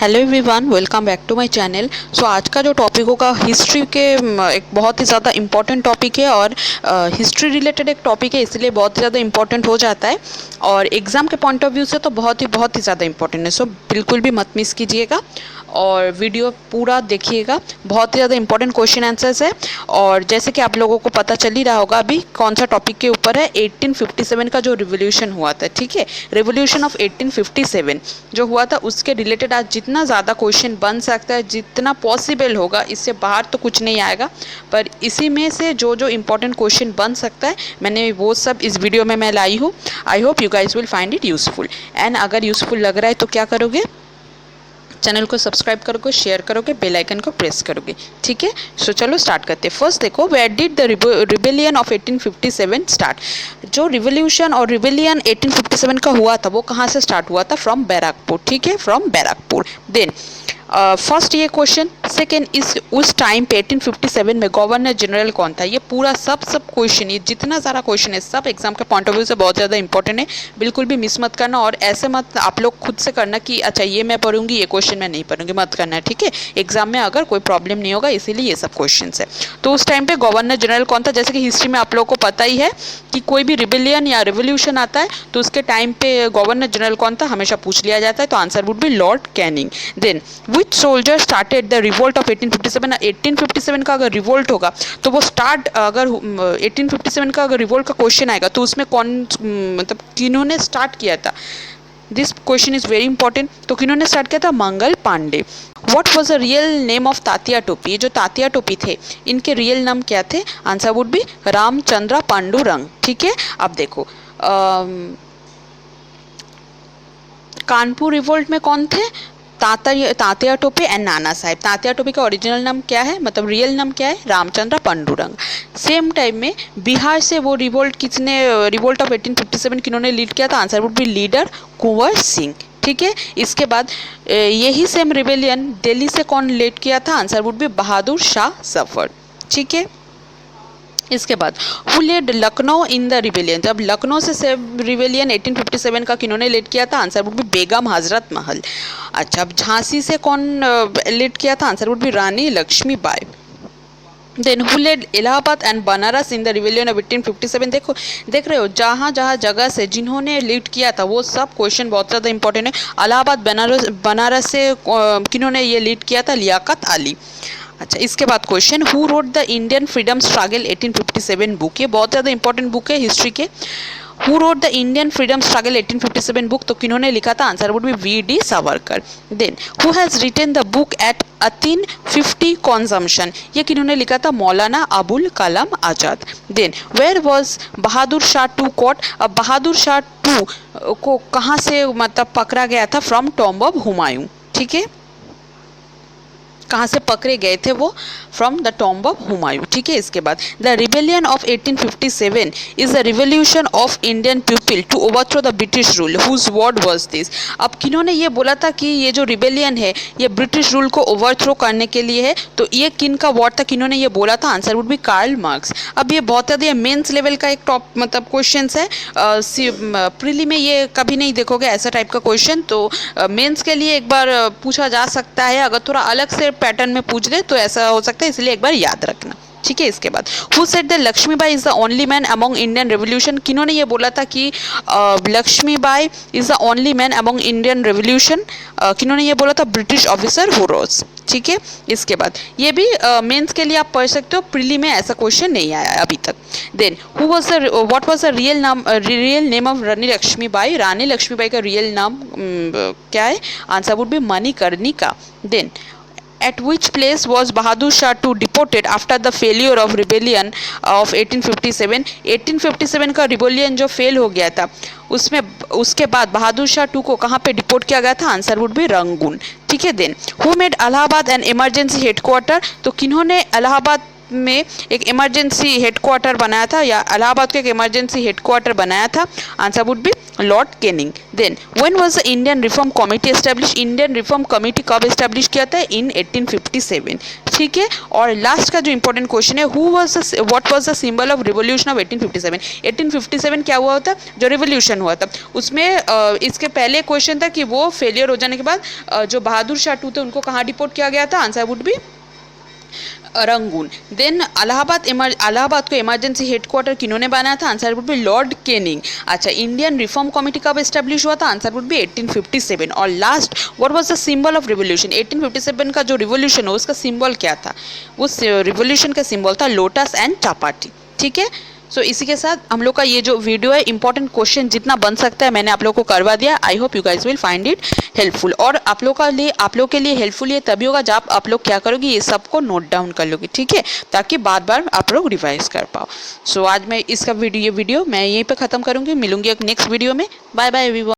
Hello everyone, welcome back to my channel. So आज का जो टॉपिक होगा हिस्ट्री के एक बहुत ही ज़्यादा इम्पॉर्टेंट टॉपिक है और हिस्ट्री रिलेटेड एक टॉपिक है, इसलिए बहुत ही ज़्यादा इम्पॉर्टेंट हो जाता है और एग्ज़ाम के पॉइंट ऑफ व्यू से तो बहुत ही ज़्यादा इम्पॉर्टेंट है। सो बिल्कुल भी मत मिस कीजिएगा और वीडियो पूरा देखिएगा। बहुत ही ज़्यादा इंपॉर्टेंट क्वेश्चन आंसर्स है और जैसे कि आप लोगों को पता चल ही रहा होगा अभी कौन सा टॉपिक के ऊपर है। 1857 का जो रिवोल्यूशन हुआ था, ठीक है, रिवोल्यूशन ऑफ 1857 जो हुआ था उसके रिलेटेड आज जितना ज़्यादा क्वेश्चन बन सकता है, जितना पॉसिबल होगा, इससे बाहर तो कुछ नहीं आएगा, पर इसी में से जो जो इम्पोर्टेंट क्वेश्चन बन सकता है मैंने वो सब इस वीडियो में मैं लाई हूँ। I hope you guys will find it useful and अगर यूज़फुल लग रहा है तो क्या करोगे, चैनल को सब्सक्राइब करोगे, शेयर करोगे, बेल आइकन को प्रेस करोगे, ठीक है। सो चलो स्टार्ट करते हैं। फर्स्ट देखो, where did the rebellion of 1857 start. जो रिवोल्यूशन और रिबेलियन 1857 का हुआ था वो कहाँ से स्टार्ट हुआ था? फ्रॉम बैरकपुर, ठीक है, फ्रॉम बैरकपुर। देन फर्स्ट ये क्वेश्चन। सेकेंड, इस उस टाइम पे 1857 में गवर्नर जनरल कौन था? ये पूरा सब क्वेश्चन, ये जितना सारा क्वेश्चन है सब एग्जाम के पॉइंट ऑफ व्यू से बहुत ज़्यादा इंपॉर्टेंट है, बिल्कुल भी मिस मत करना। और ऐसे मत आप लोग खुद से करना कि अच्छा ये मैं पढ़ूंगी, ये क्वेश्चन मैं नहीं पढ़ूंगी, मत करना है, ठीक है। एग्जाम में अगर कोई प्रॉब्लम नहीं होगा, इसीलिए ये सब क्वेश्चन है। तो उस टाइम पे गवर्नर जनरल कौन था? जैसे कि हिस्ट्री में आप लोगों को पता ही है कि कोई भी रिबेलियन या रिवोल्यूशन आता है तो उसके टाइम पे गवर्नर जनरल कौन था, हमेशा पूछ लिया जाता है, तो answer would be Lord Canning. Then which soldier started the revolt of 1857? 1857 का अगर रिवोल्ट होगा तो वो स्टार्ट, अगर 1857 का अगर रिवोल्ट का क्वेश्चन आएगा तो उसमें कौन, मतलब किन्होंने स्टार्ट किया था? This question is very important. तो किन्होंने स्टार्ट किया था? Mangal Pandey. What was the real name of Tatya Tope? ये जो तात्या टोपी थे इनके रियल नाम क्या थे? Answer would B Ramchandra Pandurang, ठीक है। अब देखो कानपुर रिवोल्ट में कौन थे? तात्या टोपे एंड नाना साहेब। तात्या टोपे का ओरिजिनल नाम क्या है, मतलब रियल नाम क्या है? रामचंद्र पांडुरंग। सेम टाइम में बिहार से वो रिवोल्ट किसने, रिवोल्ट ऑफ 1857 किन्होंने लीड किया था? Answer would B leader Kunwar Singh, ठीक है। इसके बाद यही सेम रिवेलियन दिल्ली से कौन लीड किया था? Answer would be Bahadur Shah Zafar, ठीक है। इसके बाद who led Lucknow in the rebellion? जब लखनऊ से रिवेलियन 1857 का किन्होंने लीड किया था? Answer would B Begum Hazrat Mahal. अच्छा, अब झांसी से कौन लीड किया था? Answer would be Rani Lakshmibai. Then who led Allahabad and Banaras in the rebellion of 1857? देखो, देख रहे हो जहाँ जहाँ जगह से जिन्होंने लीड किया था वो सब क्वेश्चन बहुत ज़्यादा इंपॉर्टेंट है। इलाहाबाद बनारस से किन्होंने ये लीड किया था? लियाकत अली। अच्छा, इसके बाद question, who wrote the Indian freedom struggle 1857 book? ये बहुत ज़्यादा इंपॉर्टेंट बुक है हिस्ट्री के। हु wrote the Indian freedom struggle 1857 बुक? तो किन्होंने लिखा था? आंसर वुड बी वी.डी. Savarkar. Then who has written the book at 1850 consumption? ये किन्होंने लिखा था? Maulana Abul Kalam Azad. Then where was Bahadur Shah to caught? अब बहादुर शाह टू को कहाँ से मतलब पकड़ा गया था? फ्रॉम टॉम्ब ऑफ हुमायूं, ठीक है। कहाँ से पकड़े गए थे वो? From the tomb of Humayun, ठीक है। इसके बाद the rebellion of 1857 is the revolution of Indian people to overthrow the British rule, whose word was this? अब किन्होंने ये बोला था कि ये जो रिबेलियन है ये ब्रिटिश रूल को ओवरथ्रो करने के लिए है, तो ये किन का वर्ड था, किन्होंने ये बोला था? Answer would be Karl Marx. अब ये बहुत ज़्यादा मेंस लेवल का एक टॉप मतलब क्वेश्चन है, प्रीली में ये कभी नहीं देखोगे ऐसा टाइप का क्वेश्चन, तो मेंस के लिए एक बार पूछा जा सकता है। अगर थोड़ा अलग से पैटर्न में पूछ दे तो ऐसा हो सकता है, इसलिए एक बार याद रखना, ठीक है। इसके बाद who said the Lakshmibai is the only man among Indian revolution? किन्होंने ये बोला था कि Lakshmibai is the only man among Indian revolution? किन्होंने ये बोला था? ब्रिटिश ऑफिसर हुरोज, ठीक है। इसके बाद ये भी मेंस के लिए आप पढ़ सकते हो, प्रीली में ऐसा क्वेश्चन नहीं आया अभी तक। Then who was the what was the real name of Rani Lakshmibai? Rani Lakshmibai का रियल नाम क्या है? Answer would be Manikarnika. Then at which place was Bahadur Shah II deported after the failure of rebellion of 1857? 1857 का रिबेलियन जो फेल हो गया था उसमें उसके बाद बहादुर शाह टू को कहाँ पे डिपोर्ट किया गया था? आंसर वुड बी रंगून, ठीक है। Then who made Allahabad an emergency headquarter? तो किन्होंने इलाहाबाद में एक इमरजेंसी हेडक्वार्टर बनाया था या इलाहाबाद को एक इमरजेंसी हेडक्वार्टर बनाया था? Answer would be Lord Canning. Then when was the Indian reform committee establish, Indian reform committee कब एस्टैब्लिश किया था? इन 1857। ठीक है, और लास्ट का जो इंपॉर्टेंट क्वेश्चन है, what was the symbol of revolution of 1857? 1857 क्या हुआ था? जो रिवॉल्यूशन हुआ था उसमें इसके पहले क्वेश्चन था कि वो फेलियर हो जाने के बाद जो बहादुर शाह टू थे उनको कहाँ डिपोर्ट किया गया था? Answer would be Rangoon. Then Allahabad को इमरजेंसी हेडक्वार्टर किन्होंने बनाया था? Answer would be Lord Canning. अच्छा, इंडियन रिफॉर्म कमेटी कब एस्टेब्लिश हुआ था? Answer would be 1857। और last, what was the symbol of revolution? 1857 का जो रिवॉल्यूशन हो उसका सिंबल क्या था? उस रिवॉल्यूशन का सिंबल था लोटस एंड चापाटी। ठीक है, सो इसी के साथ हम लोग का ये जो वीडियो है इंपॉर्टेंट क्वेश्चन जितना बन सकता है मैंने आप लोग को करवा दिया। I hope you guys will find it helpful. और आप लोग के लिए हेल्पफुल ये तभी होगा जब आप लोग क्या करोगे, ये सबको नोट डाउन कर लोगे। ठीक है, ताकि बार बार आप लोग रिवाइज कर पाओ। सो आज मैं इसका वीडियो मैं यहीं पे ख़त्म करूँगी। मिलूंगी एक नेक्स्ट वीडियो में। Bye bye everyone.